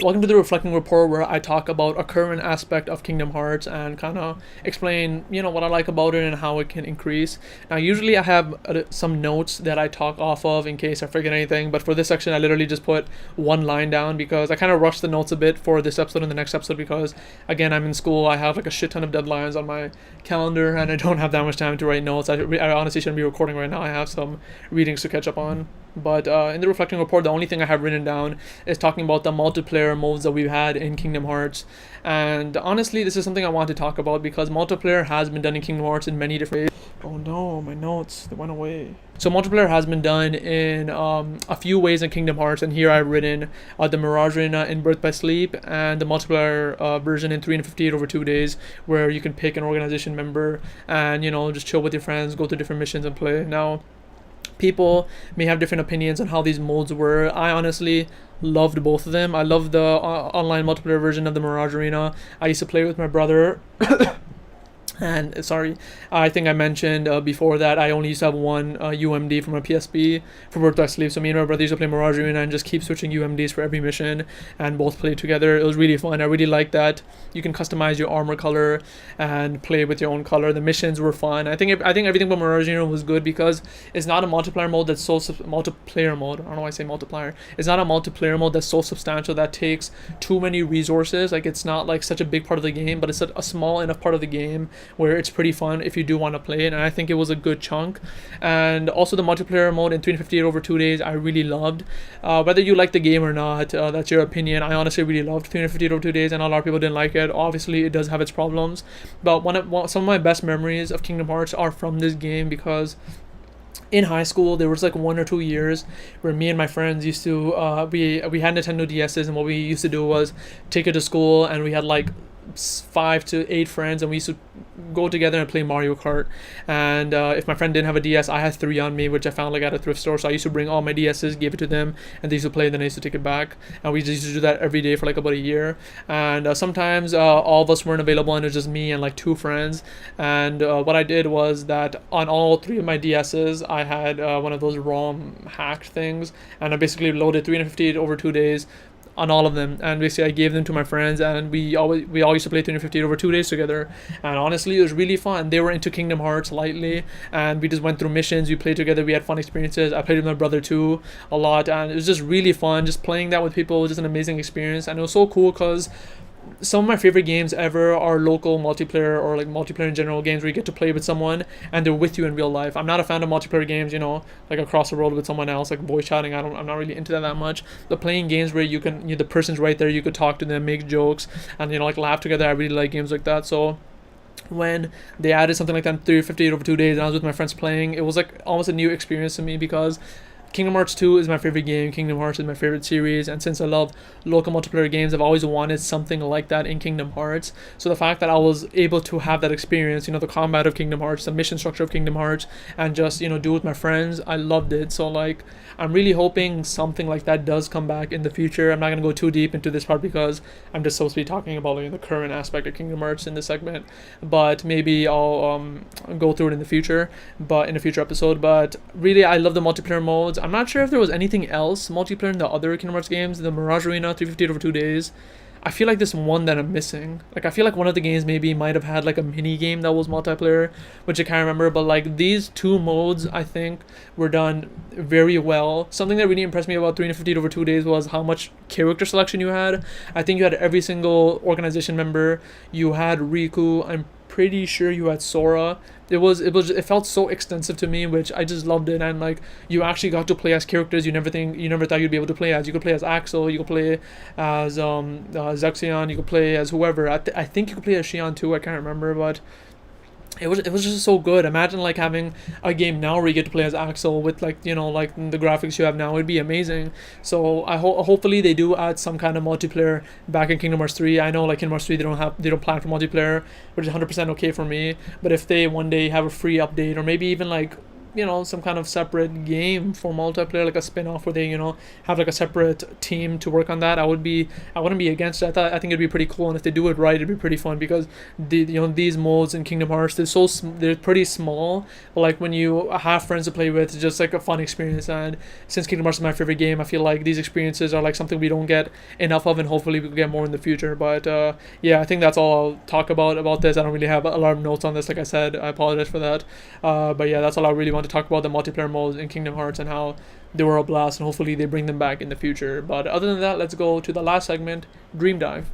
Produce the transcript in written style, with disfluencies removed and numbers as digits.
Welcome to the Reflecting Report, where I talk about a current aspect of Kingdom Hearts and kind of explain, what I like about it and how it can increase. Now, usually I have some notes that I talk off of in case I forget anything, but for this section, I literally just put one line down because I kind of rushed the notes a bit for this episode and the next episode because, again, I'm in school. I have like a shit ton of deadlines on my calendar and I don't have that much time to write notes. I honestly shouldn't be recording right now. I have some readings to catch up on. But in the Reflecting Report, the only thing I have written down is talking about the multiplayer modes that we've had in Kingdom Hearts. And honestly, this is something I want to talk about because multiplayer has been done in Kingdom Hearts in many different ways. Oh no, my notes, they went away. So multiplayer has been done in a few ways in Kingdom Hearts, and here I've written the Mirage Arena in Birth by Sleep and the multiplayer version in 358 over 2 days, where you can pick an organization member and, just chill with your friends, go to different missions and play. Now, people may have different opinions on how these modes were. I honestly loved both of them. I loved the online multiplayer version of the Mirage Arena. I used to play with my brother. And sorry, I think I mentioned before that I only used to have one UMD from a PSP for Birth by Sleep. So me and my brother used to play Mirage Arena and just keep switching UMDs for every mission and both play together. It was really fun. I really liked that you can customize your armor color and play with your own color. The missions were fun. I think everything about Mirage Arena was good because it's not a multiplayer mode that's so multiplayer mode. I don't know why I say multiplier. It's not a multiplayer mode that's so substantial that takes too many resources. Like, it's not like such a big part of the game, but it's a small enough part of the game where it's pretty fun if you do want to play it, and I think it was a good chunk. And also the multiplayer mode in 358 over 2 days I really loved. Whether you like the game or not, that's your opinion. I honestly really loved 358 over 2 days, and a lot of people didn't like it. Obviously it does have its problems, but some of my best memories of Kingdom Hearts are from this game because in high school there was like 1 or 2 years where me and my friends used to we had Nintendo DS's, and what we used to do was take it to school, and we had like 5 to 8 friends, and we used to go together and play Mario Kart. And if my friend didn't have a DS, I had 3 on me, which I found like at a thrift store. So I used to bring all my DS's, give it to them, and they used to play, then I used to take it back. And we just used to do that every day for like about a year. And sometimes all of us weren't available, and it was just me and like 2 friends. And what I did was that on all 3 of my DS's, I had one of those ROM hacked things, and I basically loaded 358 over 2 days on all of them, and basically I gave them to my friends, and we all used to play 358 over 2 days together. And honestly, it was really fun. They were into Kingdom Hearts lightly, and we just went through missions, we played together, we had fun experiences. I played with my brother too a lot, and it was just really fun. Just playing that with people was just an amazing experience, and it was so cool because some of my favorite games ever are local multiplayer, or like multiplayer in general, games where you get to play with someone and they're with you in real life. I'm not a fan of multiplayer games, like across the world with someone else, like voice chatting. I'm not really into that much. But playing games where you can, the person's right there, you could talk to them, make jokes, and like laugh together. I really like games like that. So when they added something like that in 358 over 2 days, and I was with my friends playing, it was like almost a new experience to me because Kingdom Hearts 2 is my favorite game. Kingdom Hearts is my favorite series, and since I love local multiplayer games, I've always wanted something like that in Kingdom Hearts. So the fact that I was able to have that experience, the combat of Kingdom Hearts, the mission structure of Kingdom Hearts, and just, do it with my friends, I loved it. So like, I'm really hoping something like that does come back in the future. I'm not going to go too deep into this part because I'm just supposed to be talking about the current aspect of Kingdom Hearts in this segment, but maybe I'll go through it in the future, but in a future episode. But really, I love the multiplayer modes. I'm not sure if there was anything else multiplayer in the other Kingdom Hearts games. The Mirage Arena, 358 over 2 days. I feel like there's one that I'm missing. Like, I feel like one of the games maybe might have had like a mini game that was multiplayer, which I can't remember. But like, these 2 modes, I think, were done very well. Something that really impressed me about 358 over 2 days was how much character selection you had. I think you had every single organization member. You had Riku. I'm pretty sure you had Sora. It felt so extensive to me, which I just loved it. And like, you actually got to play as characters you never thought you'd be able to play as. You could play as Axel, you could play as Zexion, you could play as whoever. I think you could play as Xion too. I can't remember, but it was just so good. Imagine like having a game now where you get to play as Axel with like like the graphics you have now. It'd be amazing. So hopefully they do add some kind of multiplayer back in Kingdom Hearts 3. I know like Kingdom Hearts 3 they don't plan for multiplayer, which is 100% okay for me. But if they one day have a free update, or maybe even like some kind of separate game for multiplayer, like a spin-off where they have like a separate team to work on that, I wouldn't be against it. I think it'd be pretty cool, and if they do it right, it'd be pretty fun, because these modes in Kingdom Hearts, they're pretty small, but like when you have friends to play with, it's just like a fun experience. And since Kingdom Hearts is my favorite game, I feel like these experiences are like something we don't get enough of, and hopefully we will get more in the future. But yeah, I think that's all I'll talk about this. I don't really have a lot of notes on this, like I said. I apologize for that. But yeah, that's all I really want to talk about, the multiplayer modes in Kingdom Hearts and how they were a blast, and hopefully they bring them back in the future. But other than that, let's go to the last segment, Dream Dive.